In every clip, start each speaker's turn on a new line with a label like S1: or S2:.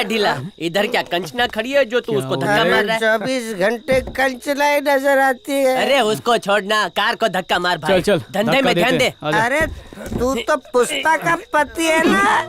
S1: ढीला, इधर क्या कंचना खड़ी है जो तू उसको धक्का मार रहा है?
S2: 24 घंटे कंचना ही नजर आती है।
S1: अरे उसको छोड़ना, कार को धक्का मार भाई।
S3: चल,
S1: धंधे में ध्यान दे।
S2: अरे तू तो पुष्पा का पति है ना?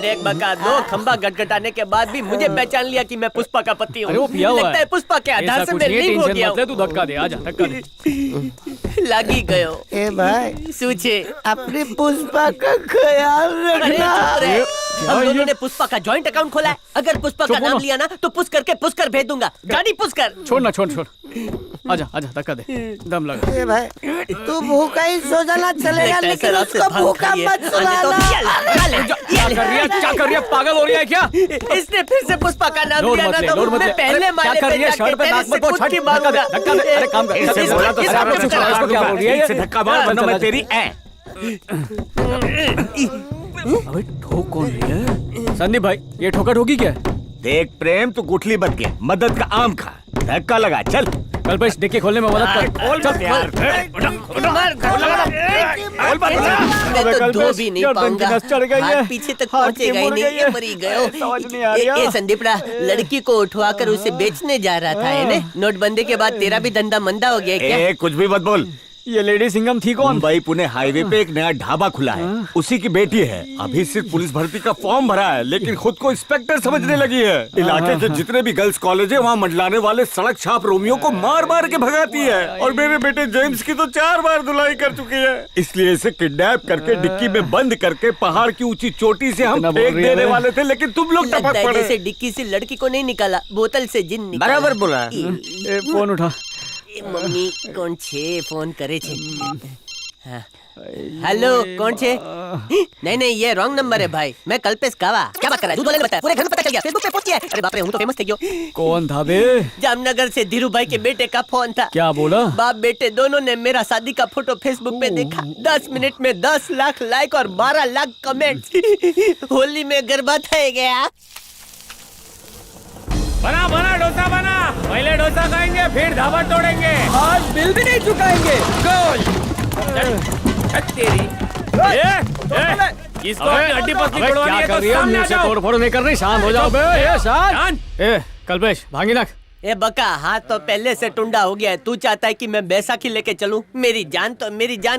S1: देख बका, 2 खंबा गटगटाने के बाद भी मुझे पहचान लिया कि मैं पुष्पा का पति हूँ।
S3: अरे वो पिया हुआ
S1: लगता है पुष्पा के आधार से मैं लिंक हो गया हूँ।
S3: तू धक्का दे, आजा धक्का दे।
S1: लागी गयो।
S2: ए भाई
S1: सूचे
S2: अपनी पुष्पा का ख्याल रखना।
S1: हम दोनों ने पुष्पा का जॉइंट अकाउंट खोला है। अगर पुष्पा का नाम लिया ना तो पुश करके पुष्कर भेज दूंगा। गाड़ी पुश कर।
S3: छोड़ छोड़ आजा धक्का दे, दम लगा।
S2: ए भाई तू भूखा ही सो जाना चलेगा, लेकिन उसको भूखा मत सुलाना।
S3: क्या कर रही है, पागल हो रही है क्या?
S1: इसने फिर से पुष्पा का नाम लिया ना तो मैं पहले माले पे जाके तेरे से पूछ के मारूंगा।
S3: धक्का दे, अरे काम कर। इससे बोला तो क्या बोल रही है?
S4: धक्का मार वरना मैं तेरी
S3: अबे ठोक कौन रही है? संदीप भाई ये ठोका ठोकी क्या है?
S4: देख प्रेम, तू गुठली बच गया, मदद का आम खा, धक्का लगा, चल।
S3: कल्पेश डिक्की खोलने में मदद कर।
S4: चल यार,
S1: मैं तो दो भी नहीं पाऊंगा। हाथ पीछे तक पहुंचेगा ही नहीं, ये मरी गयो। ये संदीपड़ा लड़की को उठवाकर उसे बेचने जा रहा था, है ना? नोटबंदी के बाद तेरा भी धंधा मंदा हो गया क्या?
S4: कुछ भी मत बोल।
S3: ये लेडी सिंघम थी कौन?
S4: मुंबई पुणे हाईवे पे एक नया ढाबा खुला है, उसी की बेटी है। अभी सिर्फ पुलिस भर्ती का फॉर्म भरा है, लेकिन खुद को इंस्पेक्टर समझने लगी है। इलाके के जितने भी गर्ल्स कॉलेज है वहाँ मंडलाने वाले सड़क छाप रोमियो को मार मार के भगाती है। और मेरे बेटे जेम्स की तो 4 बार धुलाई कर चुकी है। इसलिए इसे किडनैप करके डिक्की में बंद करके पहाड़ की ऊंची चोटी से हम फेंक देने वाले थे, लेकिन तुम लोग टपक पड़े।
S1: जैसे डिक्की से लड़की को नहीं निकाला, बोतल से जिन निकाला।
S2: बराबर बोला।
S3: फोन उठा।
S1: मम्मी कौन छे फोन करे छे? हेलो कौन छे? नहीं ये रॉन्ग नंबर है भाई। मैं कल्पेश कावा। क्या बात कर रहा है? दूध वाले ने बताया, पूरे घर में पता चल गया, फेसबुक पे पोस्ट किया है। अरे बाप रे, हूँ तो फेमस थे क्यों?
S3: कौन था बे?
S1: जामनगर से धीरू भाई के बेटे का फोन था।
S3: क्या बोला?
S1: बाप बेटे दोनों ने मेरा शादी का फोटो फेसबुक पे देखा। 10 मिनट में 10 लाख लाइक और 12 लाख कमेंट। होली में गरबा था गया।
S3: बना डोसा बना। पहले डोसा खाएंगे फिर ढाबा तोड़ेंगे। आज बिल भी नहीं चुकाएंगे। तेरी इसको हड्डी पसली तोड़वानी है तो सामने आ जाओ। तोड़-फोड़ नहीं कर रही, शांत हो जाओ बे। ये शांत। कल्पेश भागी ना।
S1: ए बका, हाथ तो पहले से टुंडा हो गया है। तू चाहता है कि मैं बैसाखी लेके चलूं? मेरी जान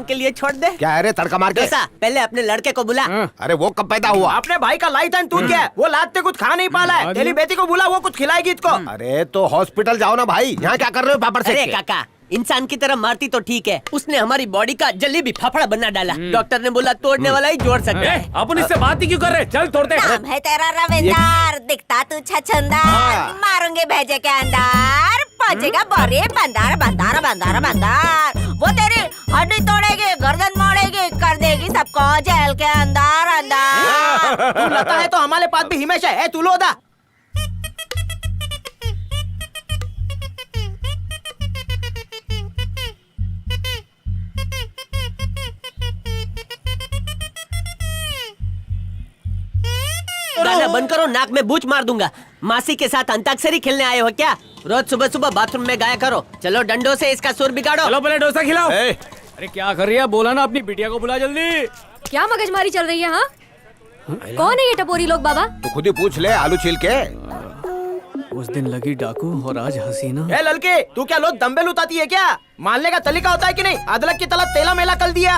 S1: के लिए छोड़ दे।
S2: क्या है रे तड़का मार के?
S1: पहले अपने लड़के को बुला।
S2: अरे वो कब पैदा हुआ?
S5: अपने भाई का लाइसेंस टूट गया, वो लाते कुछ खा नहीं पाला है। तेरी बेटी को बुला, वो कुछ खिलाएगी इसको।
S2: अरे तो हॉस्पिटल जाओ ना भाई, यहाँ क्या कर रहे हो पापड़ सेक के?
S1: अरे काका, इंसान की तरह मारती तो ठीक है, उसने हमारी बॉडी का जलेबी फाफड़ा बना डाला। डॉक्टर ने बोला तोड़ने वाला ही जोड़ सकता है।
S3: अपन इससे बात ही क्यों कर रहे? चल तोड़ते।
S6: नाम है तेरा रविंदर, दिखता तू छछंदर। मारूंगे भेजे के अंदर, पहुंचेगा बोरे बंदार बंदार बंदार बंदार। वो तेरी हड्डी तोड़ेगी, गर्दन मोड़ेगी, कर देगी सबको जेल के अंदर अंदर।
S5: तू लगता है तो हमारे पास भी हिमेश है। तू लो दा।
S1: गाना बंद करो, नाक में बूच मार दूंगा। मासी के साथ अंताक्षरी खेलने आए हो क्या? रोज सुबह सुबह बाथरूम में गाया करो। चलो डंडों से इसका सुर बिगाड़ो।
S3: चलो पहले डोसा खिलाओ। अरे क्या कर रही है? बोला ना अपनी बिटिया को बुला जल्दी।
S7: क्या मगजमारी चल रही है? हाँ कौन है ये टपोरी लोग बाबा?
S2: तो खुद ही पूछ ले, आलू छील के।
S3: उस दिन लगी डाकू और आज हसीना।
S5: ए लड़के, तू क्या लोग डंबल उठाती है क्या? मारने का तरीका होता है कि नहीं? अदरक की तरह तेला मेला कर दिया।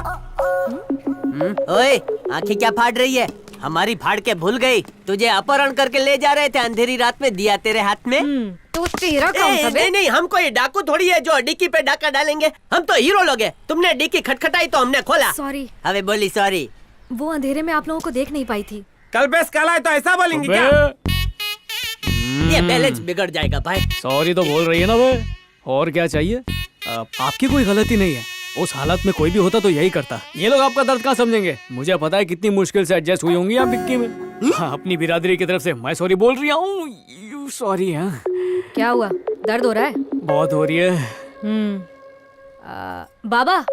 S1: ओए, आंखें क्या फाड़ रही है? हमारी फाड़ के भूल गई? तुझे अपहरण करके ले जा रहे थे अंधेरी रात में, दिया तेरे हाथ में।
S7: तो तेरा काम था बे?
S1: नहीं, हम कोई डाकू थोड़ी है जो डिक्की पे डाका डालेंगे। हम तो हीरो लोग हैं। तुमने डिक्की खटखटाई तो हमने खोला।
S7: सॉरी।
S1: अबे बोली सॉरी।
S7: वो अंधेरे में आप लोगों को देख नहीं पाई थी।
S5: कल्पेश काला है तो ऐसा बोलेंगे क्या?
S1: ये बैलेंस बिगड़ जाएगा भाई।
S3: सॉरी तो बोल रही है ना वो। और क्या चाहिए? आपकी कोई गलती नहीं है। उस हालत में कोई भी होता तो यही करता। ये लोग आपका दर्द कहाँ समझेंगे? मुझे पता है कितनी मुश्किल से एडजस्ट हुई होंगी आप डिक्की में। हाँ, अपनी बिरादरी की तरफ से मैं सॉरी बोल रही हूँ। सॉरी। हाँ
S7: क्या हुआ? दर्द हो रहा है?
S3: बहुत हो रही है।
S7: बाबा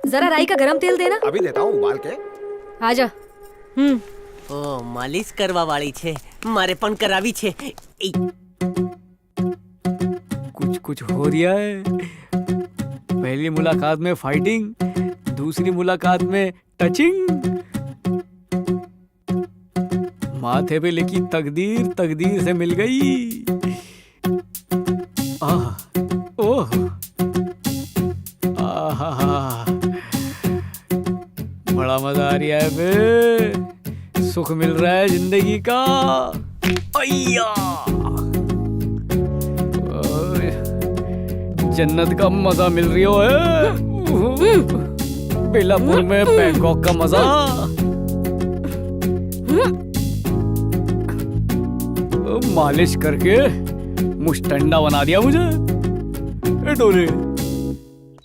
S7: जरा राई का गरम तेल देना।
S2: अभी देता हूँ उबाल के।
S7: आजा।
S1: ओ मालिश करवा वाली छे, मारे पण करावी छे।
S3: कुछ हो रिया है। पहली मुलाकात में फाइटिंग, दूसरी मुलाकात में टचिंग। माथे पे लिखी तकदीर तकदीर से मिल गई। ओह, आहा, बड़ा मजा आ रहा है बे, सुख मिल रहा है जिंदगी का। अय्या, ओए, जन्नत का मजा मिल रही हो है। बेलापुर में बैंकॉक का मजा। मालिश करके मुश्तंडा बना दिया मुझे। ए डोले,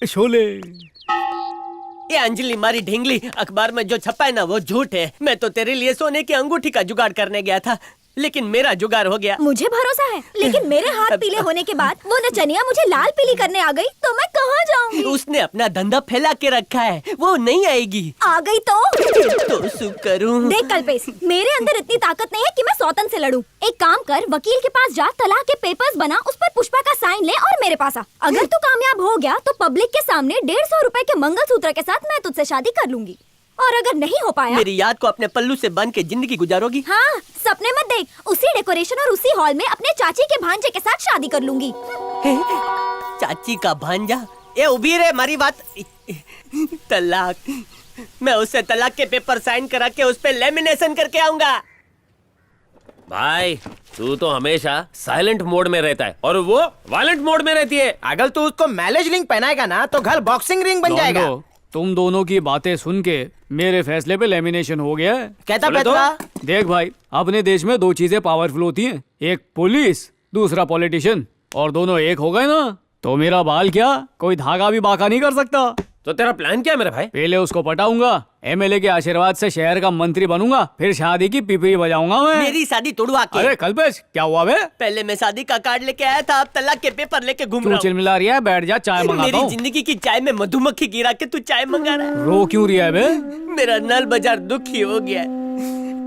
S3: ए शोले।
S1: ये अंजलि मारी ढींगली, अखबार में जो छपा है ना वो झूठ है। मैं तो तेरे लिए सोने की अंगूठी का जुगाड़ करने गया था, लेकिन मेरा जुगाड़ हो गया।
S6: मुझे भरोसा है, लेकिन मेरे हाथ पीले होने के बाद वो नचनिया मुझे लाल पीली करने आ गई तो मैं कहाँ जाऊंगी?
S1: उसने अपना धंधा फैला के रखा है, वो नहीं आएगी।
S6: आ गई तो
S1: सुख करूं।
S6: देख कल्पेश, मेरे अंदर इतनी ताकत नहीं है कि मैं सौतन से लड़ूं। एक काम कर, वकील के पास जा, तलाक के पेपर्स बना, उस पर पुष्पा का साइन ले और मेरे पास आ। अगर तू कामयाब हो गया तो पब्लिक के सामने 150 रुपए के मंगलसूत्र के साथ मैं तुझसे शादी कर लूंगी। और अगर नहीं हो पाया,
S1: मेरी याद को अपने पल्लू से बांध के जिंदगी गुजारोगी।
S6: हाँ, सपने मत देख, उसी डेकोरेशन और उसी हॉल में अपने चाची के भांजे के साथ शादी कर लूंगी।
S1: चाची का भांजा? ये उभी रे, हमारी बात। तलाक, मैं उससे तलाक के पेपर साइन करा के उस पे लेमिनेशन करके आऊंगा।
S8: भाई तू तो हमेशा साइलेंट मोड में रहता है और वो वायलेंट मोड में रहती है।
S5: अगर तू उसको मैरिज रिंग पहनाएगा ना तो घर बॉक्सिंग रिंग बन जाएगा।
S3: तुम दोनों की बातें सुन के मेरे फैसले पे लेमिनेशन हो गया है।
S5: कहता
S3: बोले
S5: बेतवा?
S3: तो? देख भाई, अपने देश में दो चीजें पावरफुल होती हैं, एक पुलिस, दूसरा पॉलिटिशियन, और दोनों एक हो गए ना तो मेरा बाल क्या कोई धागा भी बाका नहीं कर सकता।
S8: तो तेरा प्लान क्या है मेरे भाई?
S3: पहले उसको पटाऊंगा, एमएलए के आशीर्वाद से शहर का मंत्री बनूंगा, फिर शादी की पिपरी बजाऊंगा मैं।
S1: मेरी शादी तोड़वा के।
S3: अरे कल्पेश, क्या हुआ बे?
S1: पहले मैं शादी का कार्ड लेके आया था, अब तलाक के पेपर लेके घूम रहा
S3: तू चिलमिला रही है, बैठ जा, चाय मंगाता
S1: मेरी
S3: हूँ।
S1: जिंदगी की चाय में मधुमक्खी गिरा के तू चाय मंगा रहा है।
S3: रो क्यों रही है बे?
S1: मेरा नल बाजार दुखी हो गया है।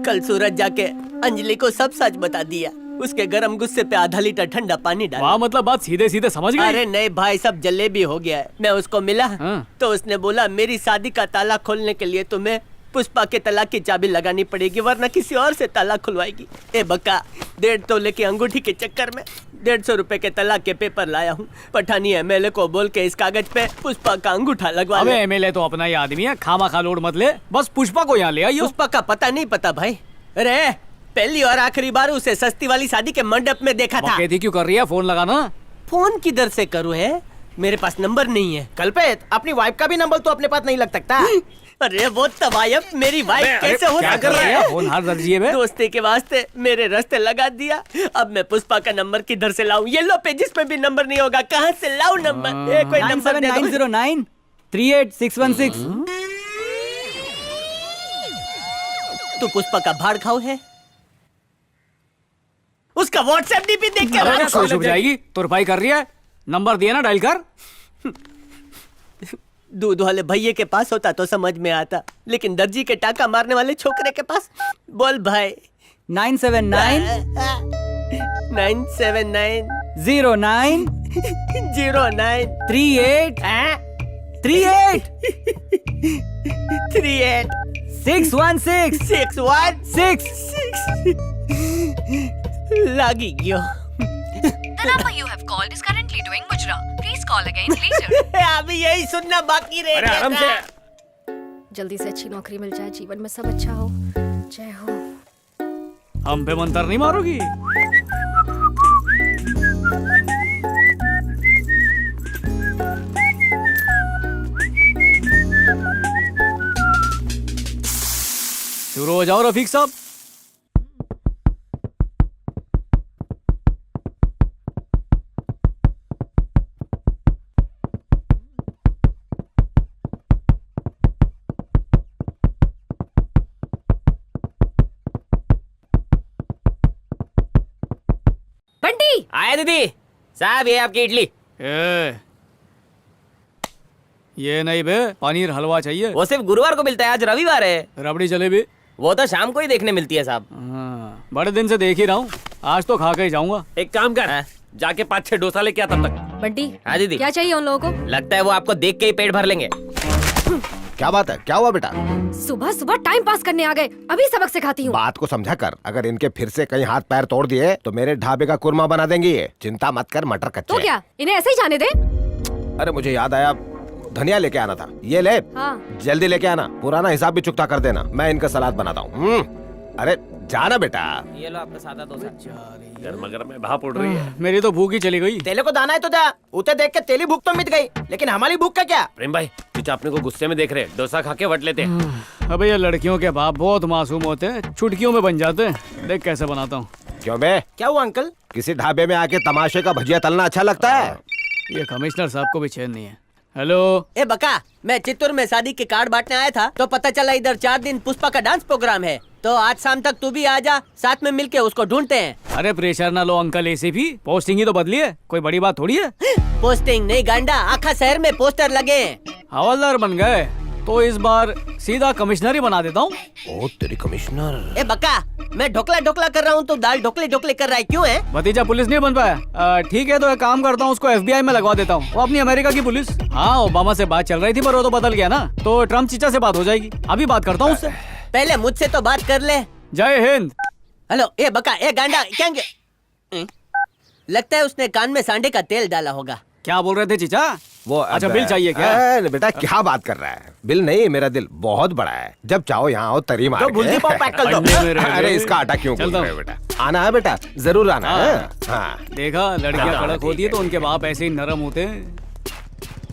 S1: कल सूरज जाके अंजलि को सब सच बता दिया। उसके गरम गुस्से पे आधा लीटर ठंडा पानी डाला।
S3: वाह, मतलब बात सीधे सीधे समझ गई।
S1: अरे नहीं भाई, सब जलेबी हो गया है। मैं उसको मिला तो उसने बोला मेरी शादी का ताला खोलने के लिए तुम्हें पुष्पा के तलाक की चाबी लगानी पड़ेगी, वरना किसी और से ताला खुलवाएगी। ए बक्का, 1.5 तोले की अंगूठी के चक्कर में 150 रुपए के तलाक के पेपर लाया हूँ। पठानी एमएलए को बोल के इस कागज पे पुष्पा का अंगूठा लगवा ले।
S3: अबे एमएलए तो अपना ही आदमी है, खामा खा लोड मत ले, बस पुष्पा को यहाँ ले आइयो।
S1: पुष्पा का पता नहीं पता भाई। अरे पहली और आखिरी बार उसे सस्ती वाली शादी के मंडप में देखा था।
S3: बकैती क्यों कर रही है? फोन लगाना।
S1: फोन किधर से करूँ है, मेरे पास नंबर नहीं है।
S5: कल्पेश, अपनी वाइफ का भी नंबर तो अपने पास नहीं लग सकता।
S1: अरे वो तवायफ मेरी वाइफ कैसे हो सकती है?
S3: फोन हाथ दर्जी है बे?
S1: दोस्ती के वास्ते मेरे रास्ते लगा दिया। अब मैं पुष्पा का नंबर किधर से लाऊं? येलो पेजेस पे भी नंबर नहीं होगा, कहाँ से लाऊं नंबर? ये कोई नंबर दे दो।
S2: 9790 38616।
S1: तू पुष्पा का भाड़ खाओ है? उसका व्हाट्सएप डीपी देख के
S3: अरे खुश हो जाएगी, तुरपाई कर रही है। नंबर दिया ना, डायल कर।
S1: दूध वाले भैये के पास होता तो समझ में आता, लेकिन दर्जी के टाका मारने वाले छोकरे के पास। बोल भाई।
S2: 979
S1: 979
S2: 09
S1: 09
S2: 38 38
S1: 38
S2: 616
S1: 616 लागी गयो।
S7: The number you have called is currently doing Mujra. Please call again later.
S1: अभी यही सुनना बाकी रह
S8: अरे
S1: गया
S8: आराम
S1: था।
S8: से।
S7: जल्दी से अच्छी नौकरी मिल जाए, जीवन में सब अच्छा हो। जय हो।
S3: हम पे मंतर नहीं मारोगी? शुरू हो जाओ रफीक साहब।
S7: बंटी,
S8: आया दीदी साहब, ये आपकी इडली।
S3: ये नहीं बे, पनीर हलवा चाहिए।
S8: वो सिर्फ गुरुवार को मिलता है, आज रविवार है।
S3: रबड़ी जलेबी?
S8: वो तो शाम को ही देखने मिलती है साहब।
S3: हाँ, बड़े दिन से देख ही रहा हूँ, आज तो खा के ही जाऊंगा।
S8: एक काम कर, जाके 5-6 डोसा लेके आ तब तक।
S7: बंटी,
S8: हाँ दीदी।
S7: क्या चाहिए उन लोगों को?
S8: लगता है वो आपको देख के ही पेट भर लेंगे।
S9: क्या बात है, क्या हुआ बेटा?
S7: सुबह सुबह टाइम पास करने आ गए, अभी सबक सिखाती हूँ।
S9: बात को समझा कर, अगर इनके फिर से कहीं हाथ पैर तोड़ दिए तो मेरे ढाबे का कुरमा बना देंगी ये। चिंता मत कर, मटर कच्चे
S7: तो क्या इन्हें ऐसे ही जाने दे?
S9: अरे मुझे याद आया, धनिया लेके आना था, ये ले।
S7: हाँ।
S9: जल्दी लेके आना, पुराना हिसाब भी चुकता कर देना, मैं इनका सलाद बनाता हूँ। अरे जाना बेटा।
S5: ये लो आपका सादा डोसा।
S8: गर्मा गर्म में भाप उड़ रही है।
S3: मेरी तो भूख ही चली गई।
S5: तेले को दाना है तो जा, उते देख के तेली भूख तो मिट गई, लेकिन हमारी भूख का क्या?
S8: प्रेम भाई चीचा अपने को गुस्से में देख रहे, डोसा खा के वट लेते।
S3: अबे ये लड़कियों के बाप बहुत मासूम होते हैं, चुटकियों में बन जाते हैं। देख कैसे बनाता हूँ।
S9: क्यों बे,
S5: क्या हुआ अंकल?
S9: किसी ढाबे में आके तमाशे का भजिया तलना अच्छा लगता है?
S3: ये कमिश्नर साहब को भी चैन नहीं है। हेलो
S1: ए बका, मैं चित्तूर में शादी के कार्ड बांटने आया था तो पता चला इधर 4 दिन पुष्पा का डांस प्रोग्राम है, तो आज शाम तक तू भी आ जा, साथ में मिलके उसको ढूंढते हैं।
S3: अरे प्रेशर ना लो अंकल, एसीपी पोस्टिंग ही तो बदली है, कोई बड़ी बात थोड़ी है।
S1: पोस्टिंग नहीं गांडा, आखा शहर में पोस्टर लगे हैं।
S3: हवलदार बन गए तो इस बार सीधा कमिश्नर ही बना देता हूँ।
S9: ओ तेरी कमिश्नर।
S1: ए बका, मैं ढोकला ढोकला कर रहा हूँ तो दाल ढोकले ढोकले कर रहा है, क्यों है?
S3: भतीजा पुलिस नहीं बन पाया। ठीक है तो एक काम करता हूँ, उसको FBI में लगवा देता हूँ, वो अपनी अमेरिका की पुलिस। हाँ ओबामा से बात चल रही थी पर वो तो बदल गया ना, तो ट्रम्प चीचा से बात हो जाएगी। अभी बात करता हूँ उससे।
S1: पहले मुझसे तो बात कर ले।
S3: जय हिंद।
S1: हेलो ए बका, ए गांडा क्या लगता है उसने कान में सांडे का तेल डाला होगा।
S3: क्या बोल रहे थे चीचा?
S9: वो
S3: अच्छा बिल चाहिए क्या?
S9: बेटा क्या बात कर रहा है, बिल नहीं, मेरा दिल बहुत बड़ा है, जब चाहो यहाँ आओ तरी मार
S5: तो बुल्दी पाव पैक कर दो।
S3: अंडे में रह गए।
S9: अरे इसका आटा क्यों
S3: चलता
S9: गूंथ रहे हो बेटा? आना है बेटा, जरूर आना है। हाँ
S3: देखा लड़कियां कड़क होती है तो उनके बाप ऐसे ही नरम होते हैं।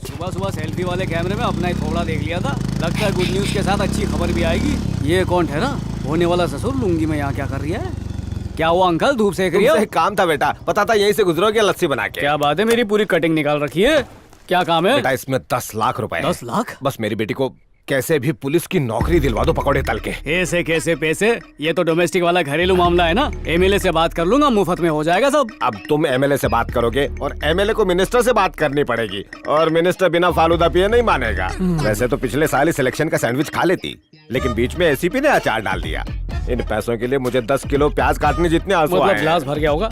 S3: सुबह सुबह सेल्फी वाले कैमरे में अपना ही थोड़ा देख लिया था, लगता है गुड न्यूज के साथ अच्छी खबर भी आएगी। ये कौन ठहरा? होने वाला ससुर लुंगी में यहाँ क्या कर रही है? क्या हुआ अंकल, धूप सेक रही
S9: तुमसे
S3: है?
S9: एक काम था बेटा, पता था यहीं से गुजरोगे लस्सी बना के।
S3: क्या बात है, मेरी पूरी कटिंग निकाल रखी है। क्या काम है?
S9: बेटा इसमें 10 लाख रुपए है।
S3: 10 लाख?
S9: बस मेरी बेटी को कैसे भी पुलिस की नौकरी दिलवा दो, पकौड़े तल के।
S3: ऐसे कैसे पैसे? ये तो डोमेस्टिक वाला घरेलू मामला है ना, MLA से बात कर लूंगा, मुफ्त में हो जाएगा सब।
S9: अब तुम MLA से बात करोगे और MLA को मिनिस्टर से बात करनी पड़ेगी, और मिनिस्टर बिना फालूदा पिए नहीं मानेगा। वैसे तो पिछले साल ही सिलेक्शन का सैंडविच खा लेती, लेकिन बीच में ACP ने अचार डाल दिया। इन पैसों के लिए मुझे 10 किलो प्याज काटने जितने आंसू
S3: मतलब
S9: आए।
S3: ग्लास भर गया होगा।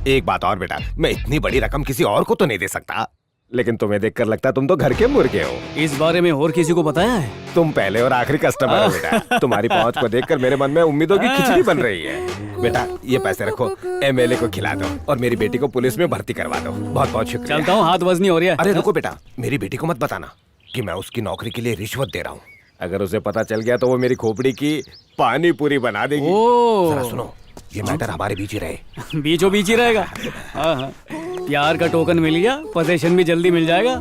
S9: एक बात और बेटा, मैं इतनी बड़ी रकम किसी और को तो नहीं दे सकता, लेकिन तुम्हें देखकर लगता है तुम तो घर के मुर्गे हो।
S3: इस बारे में और किसी को बताया है?
S9: तुम पहले और आखिरी कस्टमर हो बेटा। तुम्हारी पहुंच को देखकर मेरे मन में उम्मीदों की खिचड़ी बन रही है। बेटा ये पैसे रखो, MLA को खिला दो और मेरी बेटी को पुलिस में भर्ती करवा दो। बहुत बहुत शुक्रिया।
S3: चलता हूँ, हाथ वजनी हो रही है।
S9: अरे रुको बेटा, मेरी बेटी को मत बताना कि मैं उसकी नौकरी के लिए रिश्वत दे रहा हूँ। अगर उसे पता चल गया तो वो मेरी खोपड़ी की पानी पूरी बना देगी। जरा सुनो, ये मैटर हमारे बीच ही रहे।
S3: बीचों बीच ही रहेगा। हाँ हाँ, प्यार का टोकन मिल गया, पोजीशन भी जल्दी मिल जाएगा।